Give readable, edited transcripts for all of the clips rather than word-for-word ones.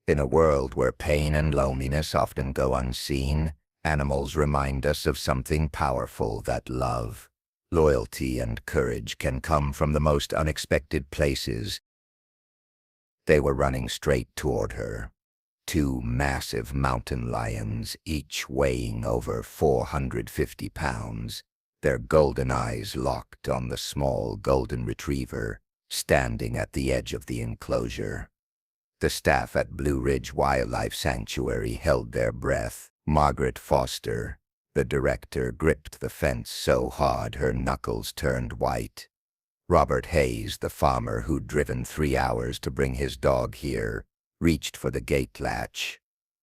In a world where pain and loneliness often go unseen, animals remind us of something powerful, that love, loyalty, and courage can come from the most unexpected places. They were running straight toward her. Two massive mountain lions, each weighing over 450 pounds, their golden eyes locked on the small golden retriever, standing at the edge of the enclosure. The staff at Blue Ridge Wildlife Sanctuary held their breath. Margaret Foster, the director, gripped the fence so hard her knuckles turned white. Robert Hayes, the farmer who'd driven 3 hours to bring his dog here, reached for the gate latch.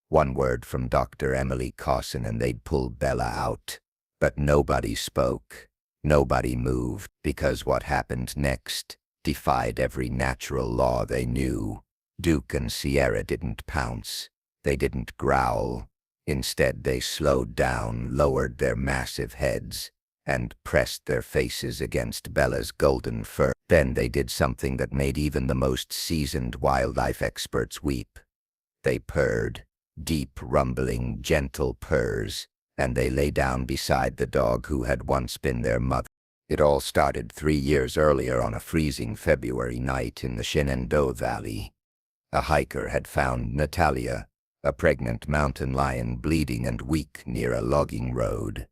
One word from Dr. Emily Carson and they'd pull Bella out. But nobody spoke. Nobody moved, because what happened next defied every natural law they knew. Duke and Sierra didn't pounce. They didn't growl. Instead, they slowed down, lowered their massive heads, and pressed their faces against Bella's golden fur. Then they did something that made even the most seasoned wildlife experts weep. They purred, deep, rumbling, gentle purrs, and they lay down beside the dog who had once been their mother. It all started 3 years earlier on a freezing February night in the Shenandoah Valley. A hiker had found Natalia, a pregnant mountain lion, bleeding and weak near a logging road.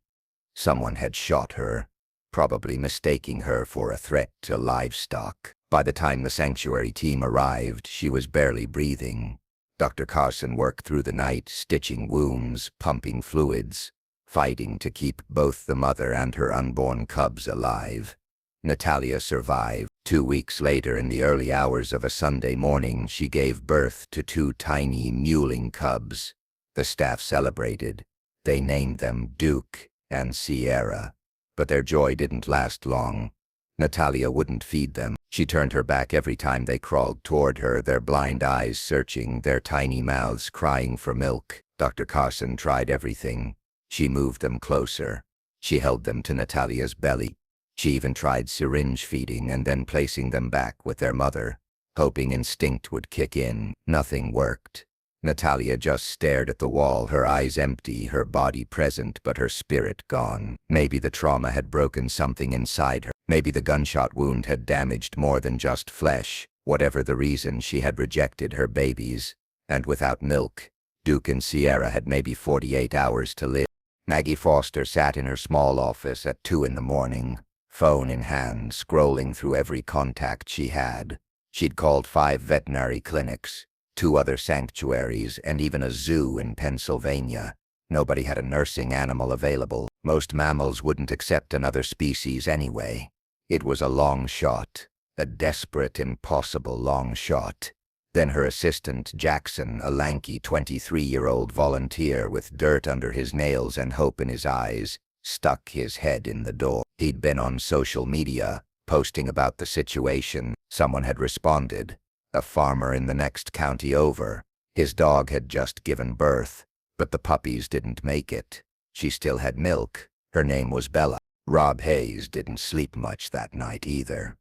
Someone had shot her, probably mistaking her for a threat to livestock. By the time the sanctuary team arrived, she was barely breathing. Dr. Carson worked through the night, stitching wounds, pumping fluids, fighting to keep both the mother and her unborn cubs alive. Natalia survived. 2 weeks later, in the early hours of a Sunday morning, she gave birth to 2 tiny mewling cubs. The staff celebrated. They named them Duke and Sierra. But their joy didn't last long. Natalia wouldn't feed them. She turned her back every time they crawled toward her, their blind eyes searching, their tiny mouths crying for milk. Dr. Carson tried everything. She moved them closer. She held them to Natalia's belly. She even tried syringe feeding and then placing them back with their mother, hoping instinct would kick in. Nothing worked. Natalia just stared at the wall, her eyes empty, her body present, but her spirit gone. Maybe the trauma had broken something inside her. Maybe the gunshot wound had damaged more than just flesh. Whatever the reason, she had rejected her babies. And without milk, Duke and Sierra had maybe 48 hours to live. Maggie Foster sat in her small office at 2 in the morning. Phone in hand, scrolling through every contact she had. She'd called 5 veterinary clinics, 2 other sanctuaries, and even a zoo in Pennsylvania. Nobody had a nursing animal available. Most mammals wouldn't accept another species anyway. It was a long shot, a desperate, impossible long shot. Then her assistant, Jackson, a lanky 23-year-old volunteer with dirt under his nails and hope in his eyes, stuck his head in the door. He'd been on social media, posting about the situation. Someone had responded. A farmer in the next county over. His dog had just given birth, but the puppies didn't make it. She still had milk. Her name was Bella. Rob Hayes didn't sleep much that night either.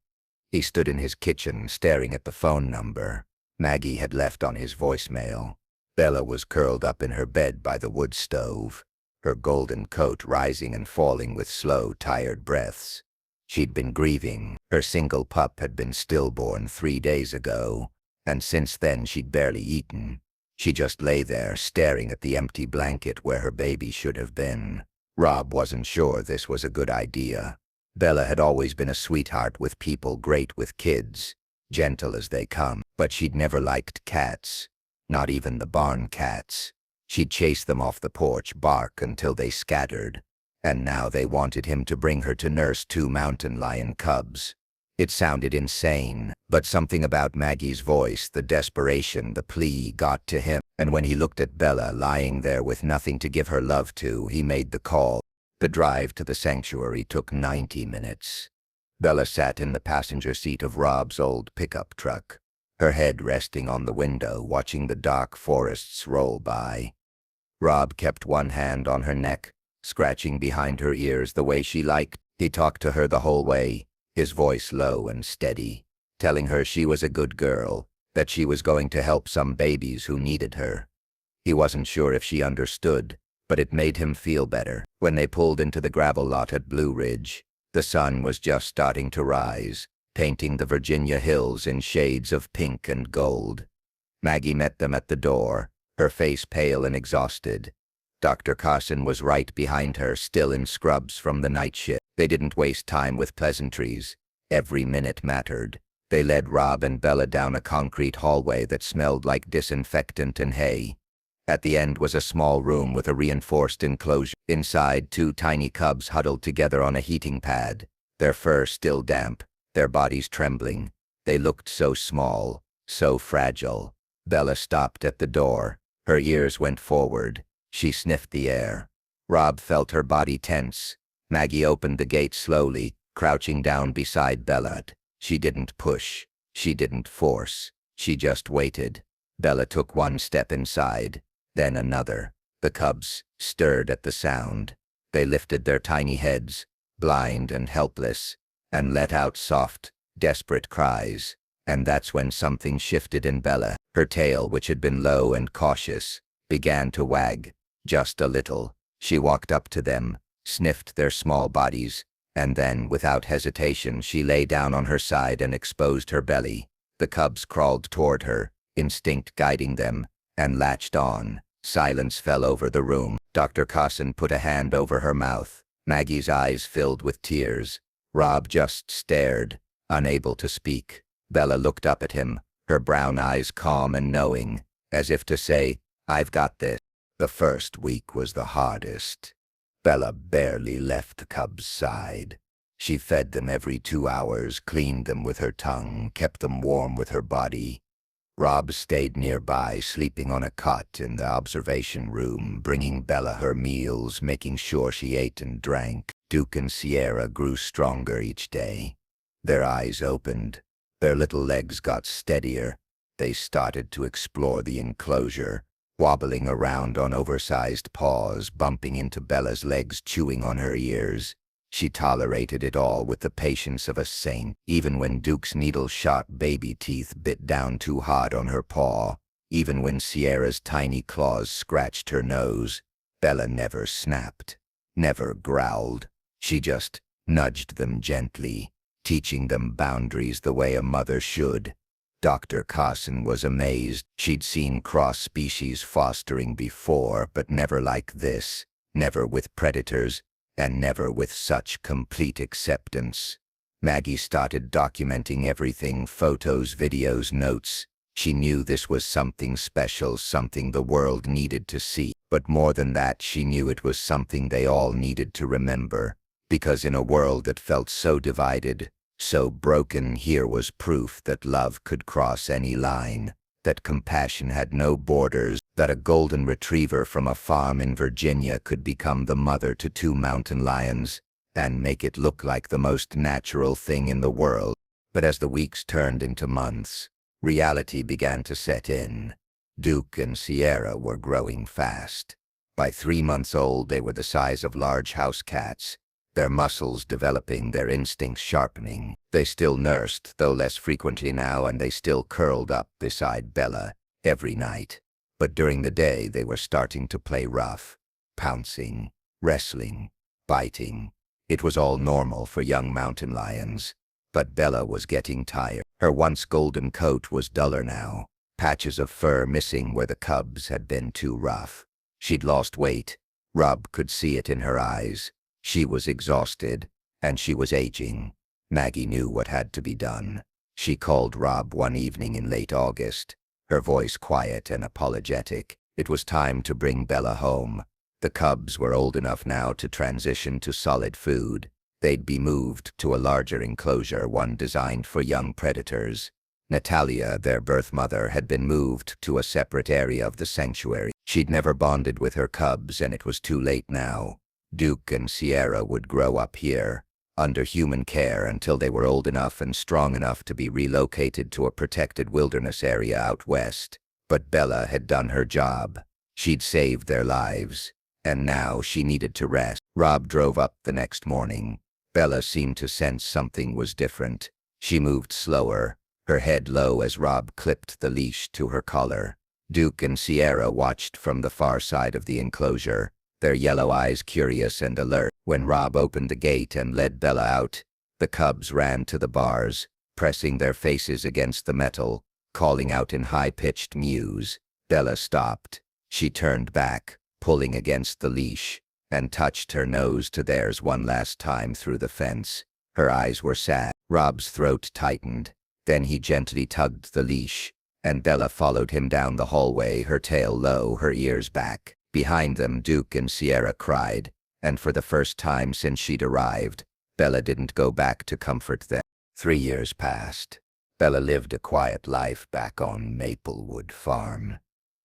He stood in his kitchen staring at the phone number Maggie had left on his voicemail. Bella was curled up in her bed by the wood stove, her golden coat rising and falling with slow, tired breaths. She'd been grieving. Her single pup had been stillborn 3 days ago, and since then she'd barely eaten. She just lay there, staring at the empty blanket where her baby should have been. Rob wasn't sure this was a good idea. Bella had always been a sweetheart with people, great with kids, gentle as they come, but she'd never liked cats, not even the barn cats. She'd chase them off the porch, bark until they scattered, and now they wanted him to bring her to nurse 2 mountain lion cubs. It sounded insane, but something about Maggie's voice, the desperation, the plea, got to him, and when he looked at Bella lying there with nothing to give her love to, he made the call. The drive to the sanctuary took 90 minutes. Bella sat in the passenger seat of Rob's old pickup truck, her head resting on the window, watching the dark forests roll by. Rob kept one hand on her neck, scratching behind her ears the way she liked. He talked to her the whole way, his voice low and steady, telling her she was a good girl, that she was going to help some babies who needed her. He wasn't sure if she understood, but it made him feel better. When they pulled into the gravel lot at Blue Ridge, the sun was just starting to rise, painting the Virginia hills in shades of pink and gold. Maggie met them at the door, her face pale and exhausted. Dr. Carson was right behind her, still in scrubs from the night shift. They didn't waste time with pleasantries. Every minute mattered. They led Rob and Bella down a concrete hallway that smelled like disinfectant and hay. At the end was a small room with a reinforced enclosure. Inside, 2 tiny cubs huddled together on a heating pad, their fur still damp, their bodies trembling. They looked so small, so fragile. Bella stopped at the door. Her ears went forward. She sniffed the air. Rob felt her body tense. Maggie opened the gate slowly, crouching down beside Bella. She didn't push. She didn't force. She just waited. Bella took 1 step inside, then another. The cubs stirred at the sound. They lifted their tiny heads, blind and helpless, and let out soft, desperate cries. And that's when something shifted in Bella. Her tail, which had been low and cautious, began to wag, just a little. She walked up to them, sniffed their small bodies, and then, without hesitation, she lay down on her side and exposed her belly. The cubs crawled toward her, instinct guiding them, and latched on. Silence fell over the room. Dr. Carson put a hand over her mouth. Maggie's eyes filled with tears. Rob just stared, unable to speak. Bella looked up at him, her brown eyes calm and knowing, as if to say, "I've got this." The first week was the hardest. Bella barely left the cubs' side. She fed them every 2 hours, cleaned them with her tongue, kept them warm with her body. Rob stayed nearby, sleeping on a cot in the observation room, bringing Bella her meals, making sure she ate and drank. Duke and Sierra grew stronger each day. Their eyes opened. Their little legs got steadier. They started to explore the enclosure, wobbling around on oversized paws, bumping into Bella's legs, chewing on her ears. She tolerated it all with the patience of a saint, even when Duke's needle-sharp baby teeth bit down too hard on her paw, even when Sierra's tiny claws scratched her nose. Bella never snapped, never growled. She just nudged them gently, teaching them boundaries the way a mother should. Dr. Carson was amazed. She'd seen cross-species fostering before, but never like this, never with predators, and never with such complete acceptance. Maggie started documenting everything, photos, videos, notes. She knew this was something special, something the world needed to see. But more than that, she knew it was something they all needed to remember. Because in a world that felt so divided, so broken, here was proof that love could cross any line, that compassion had no borders, that a golden retriever from a farm in Virginia could become the mother to 2 mountain lions, and make it look like the most natural thing in the world. But as the weeks turned into months, reality began to set in. Duke and Sierra were growing fast. By 3 months old, they were the size of large house cats, their muscles developing, their instincts sharpening. They still nursed, though less frequently now, and they still curled up beside Bella every night. But during the day, they were starting to play rough, pouncing, wrestling, biting. It was all normal for young mountain lions. But Bella was getting tired. Her once golden coat was duller now, patches of fur missing where the cubs had been too rough. She'd lost weight. Rob could see it in her eyes. She was exhausted, and she was aging. Maggie knew what had to be done. She called Rob one evening in late August, her voice quiet and apologetic. It was time to bring Bella home. The cubs were old enough now to transition to solid food. They'd be moved to a larger enclosure, one designed for young predators. Natalia, their birth mother, had been moved to a separate area of the sanctuary. She'd never bonded with her cubs, and it was too late now. Duke and Sierra would grow up here, under human care, until they were old enough and strong enough to be relocated to a protected wilderness area out west. But Bella had done her job. She'd saved their lives, and now she needed to rest. Rob drove up the next morning. Bella seemed to sense something was different. She moved slower, her head low as Rob clipped the leash to her collar. Duke and Sierra watched from the far side of the enclosure, their yellow eyes curious and alert. When Rob opened the gate and led Bella out, the cubs ran to the bars, pressing their faces against the metal, calling out in high-pitched mews. Bella stopped. She turned back, pulling against the leash, and touched her nose to theirs one last time through the fence. Her eyes were sad. Rob's throat tightened. Then he gently tugged the leash, and Bella followed him down the hallway, her tail low, her ears back. Behind them, Duke and Sierra cried, and for the first time since she'd arrived, Bella didn't go back to comfort them. 3 years passed. Bella lived a quiet life back on Maplewood Farm.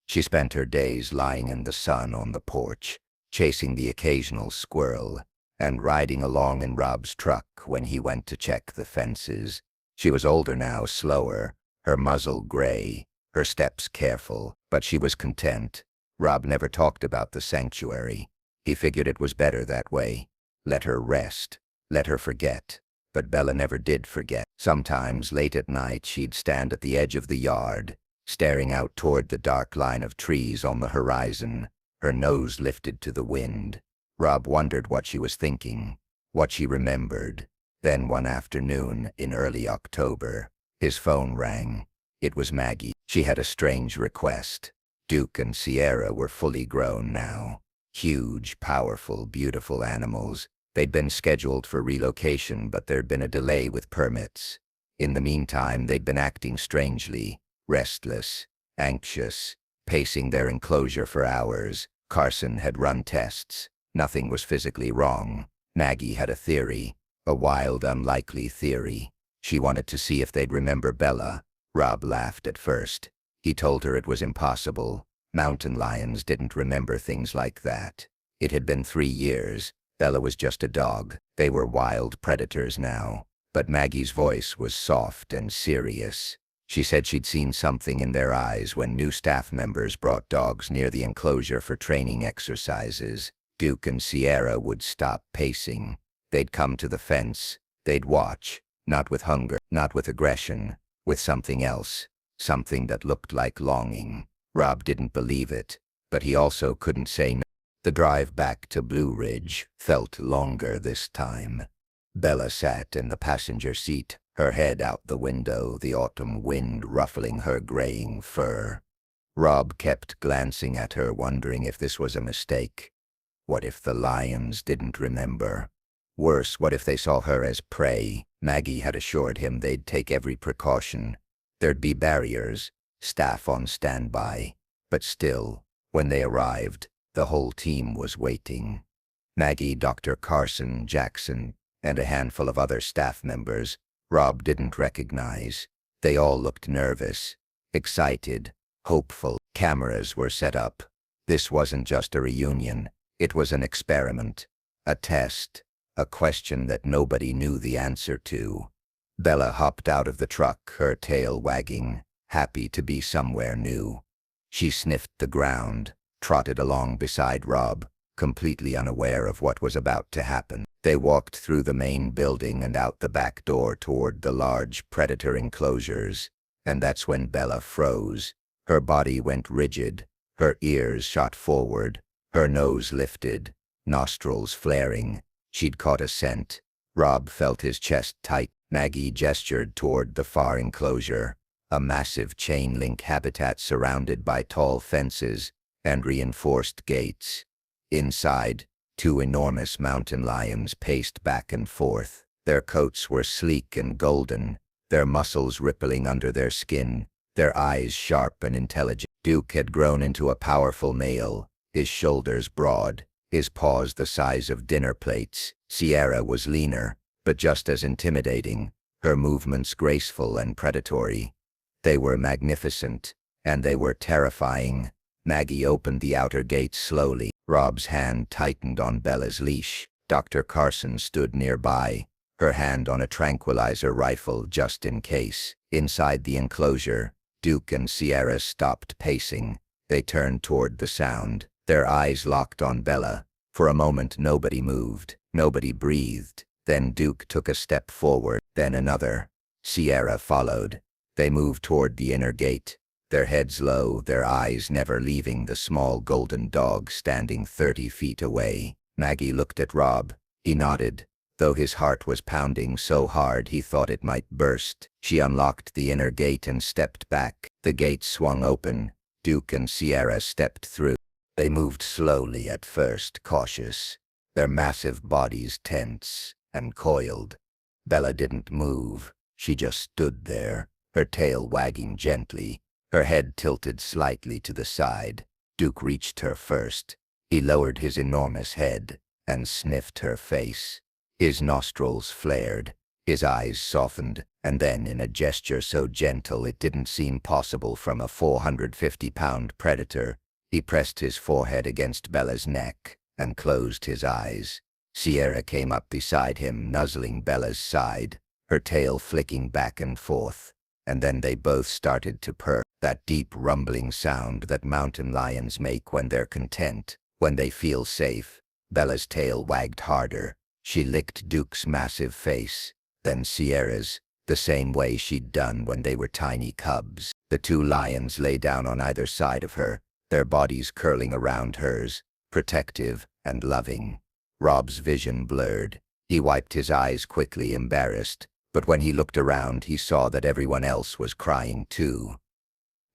She spent her days lying in the sun on the porch, chasing the occasional squirrel, and riding along in Rob's truck when he went to check the fences. She was older now, slower, her muzzle gray, her steps careful, but she was content. Rob never talked about the sanctuary. He figured it was better that way. Let her rest, let her forget. But Bella never did forget. Sometimes late at night she'd stand at the edge of the yard, staring out toward the dark line of trees on the horizon, her nose lifted to the wind. Rob wondered what she was thinking, what she remembered. Then one afternoon in early October, his phone rang. It was Maggie. She had a strange request. Duke and Sierra were fully grown now. Huge, powerful, beautiful animals. They'd been scheduled for relocation, but there'd been a delay with permits. In the meantime, they'd been acting strangely, restless, anxious, pacing their enclosure for hours. Carson had run tests. Nothing was physically wrong. Maggie had a theory, a wild, unlikely theory. She wanted to see if they'd remember Bella. Rob laughed at first. He told her it was impossible. Mountain lions didn't remember things like that. It had been 3 years. Bella was just a dog. They were wild predators now. But Maggie's voice was soft and serious. She said she'd seen something in their eyes when new staff members brought dogs near the enclosure for training exercises. Duke and Sierra would stop pacing. They'd come to the fence. They'd watch, not with hunger, not with aggression, with something else, something that looked like longing. Rob didn't believe it, but he also couldn't say no. The drive back to Blue Ridge felt longer this time. Bella sat in the passenger seat, her head out the window, the autumn wind ruffling her graying fur. Rob kept glancing at her, wondering if this was a mistake. What if the lions didn't remember? Worse, what if they saw her as prey? Maggie had assured him they'd take every precaution. There'd be barriers, staff on standby. But still, when they arrived, the whole team was waiting. Maggie, Dr. Carson, Jackson, and a handful of other staff members Rob didn't recognize. They all looked nervous, excited, hopeful. Cameras were set up. This wasn't just a reunion. It was an experiment, a test, a question that nobody knew the answer to. Bella hopped out of the truck, her tail wagging, happy to be somewhere new. She sniffed the ground, trotted along beside Rob, completely unaware of what was about to happen. They walked through the main building and out the back door toward the large predator enclosures, and that's when Bella froze. Her body went rigid, her ears shot forward, her nose lifted, nostrils flaring. She'd caught a scent. Rob felt his chest tight. Maggie gestured toward the far enclosure, a massive chain-link habitat surrounded by tall fences and reinforced gates. Inside, 2 enormous mountain lions paced back and forth. Their coats were sleek and golden, their muscles rippling under their skin, their eyes sharp and intelligent. Duke had grown into a powerful male, his shoulders broad, his paws the size of dinner plates. Sierra was leaner, but just as intimidating, her movements graceful and predatory. They were magnificent, and they were terrifying. Maggie opened the outer gate slowly. Rob's hand tightened on Bella's leash. Dr. Carson stood nearby, her hand on a tranquilizer rifle just in case. Inside the enclosure, Duke and Sierra stopped pacing. They turned toward the sound, their eyes locked on Bella. For a moment nobody moved, nobody breathed. Then Duke took a step forward, then another. Sierra followed. They moved toward the inner gate, their heads low, their eyes never leaving the small golden dog standing 30 feet away. Maggie looked at Rob. He nodded, though his heart was pounding so hard he thought it might burst. She unlocked the inner gate and stepped back. The gate swung open. Duke and Sierra stepped through. They moved slowly at first, cautious, their massive bodies tense and coiled. Bella didn't move. She just stood there, her tail wagging gently, her head tilted slightly to the side. Duke reached her first. He lowered his enormous head and sniffed her face. His nostrils flared, his eyes softened, and then in a gesture so gentle it didn't seem possible from a 450-pound predator, he pressed his forehead against Bella's neck and closed his eyes. Sierra came up beside him, nuzzling Bella's side, her tail flicking back and forth, and then they both started to purr, that deep rumbling sound that mountain lions make when they're content, when they feel safe. Bella's tail wagged harder. She licked Duke's massive face, then Sierra's, the same way she'd done when they were tiny cubs. The two lions lay down on either side of her, their bodies curling around hers, protective and loving. Rob's vision blurred. He wiped his eyes quickly, embarrassed, but when he looked around he saw that everyone else was crying too.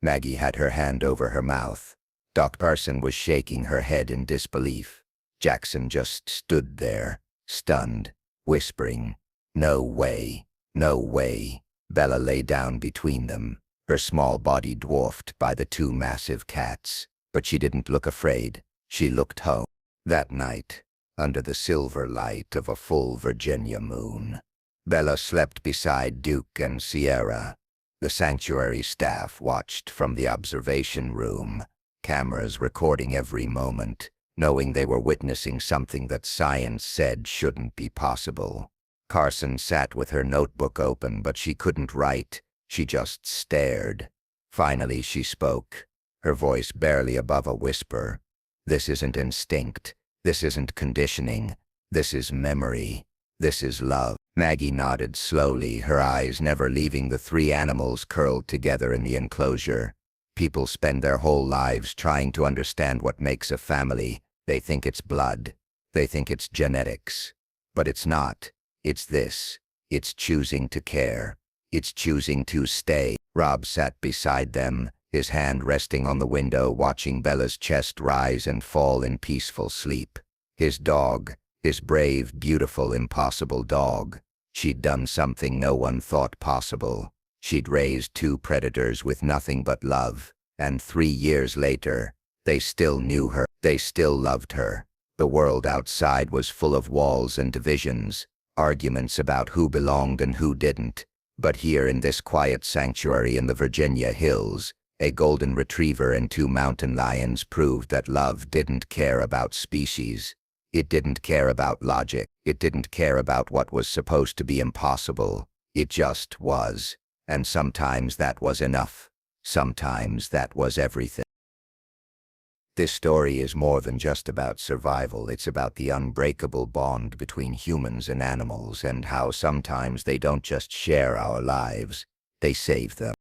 Maggie had her hand over her mouth. Doc Carson was shaking her head in disbelief. Jackson just stood there, stunned, whispering, "No way, no way." Bella lay down between them, her small body dwarfed by the two massive cats, but she didn't look afraid. She looked home. That night, under the silver light of a full Virginia moon, Bella slept beside Duke and Sierra. The sanctuary staff watched from the observation room, cameras recording every moment, knowing they were witnessing something that science said shouldn't be possible. Carson sat with her notebook open, but she couldn't write. She just stared. Finally she spoke, her voice barely above a whisper. "This isn't instinct. This isn't conditioning. This is memory. This is love." Maggie nodded slowly, her eyes never leaving the three animals curled together in the enclosure. People spend their whole lives trying to understand what makes a family. They think it's blood. They think it's genetics. But it's not. It's this. It's choosing to care. It's choosing to stay. Rob sat beside them, his hand resting on the window, watching Bella's chest rise and fall in peaceful sleep. His dog, his brave, beautiful, impossible dog. She'd done something no one thought possible. She'd raised two predators with nothing but love, and 3 years later, they still knew her. They still loved her. The world outside was full of walls and divisions, arguments about who belonged and who didn't. But here in this quiet sanctuary in the Virginia hills, a golden retriever and 2 mountain lions proved that love didn't care about species. It didn't care about logic. It didn't care about what was supposed to be impossible. It just was. And sometimes that was enough. Sometimes that was everything. This story is more than just about survival. It's about the unbreakable bond between humans and animals, and how sometimes they don't just share our lives, they save them.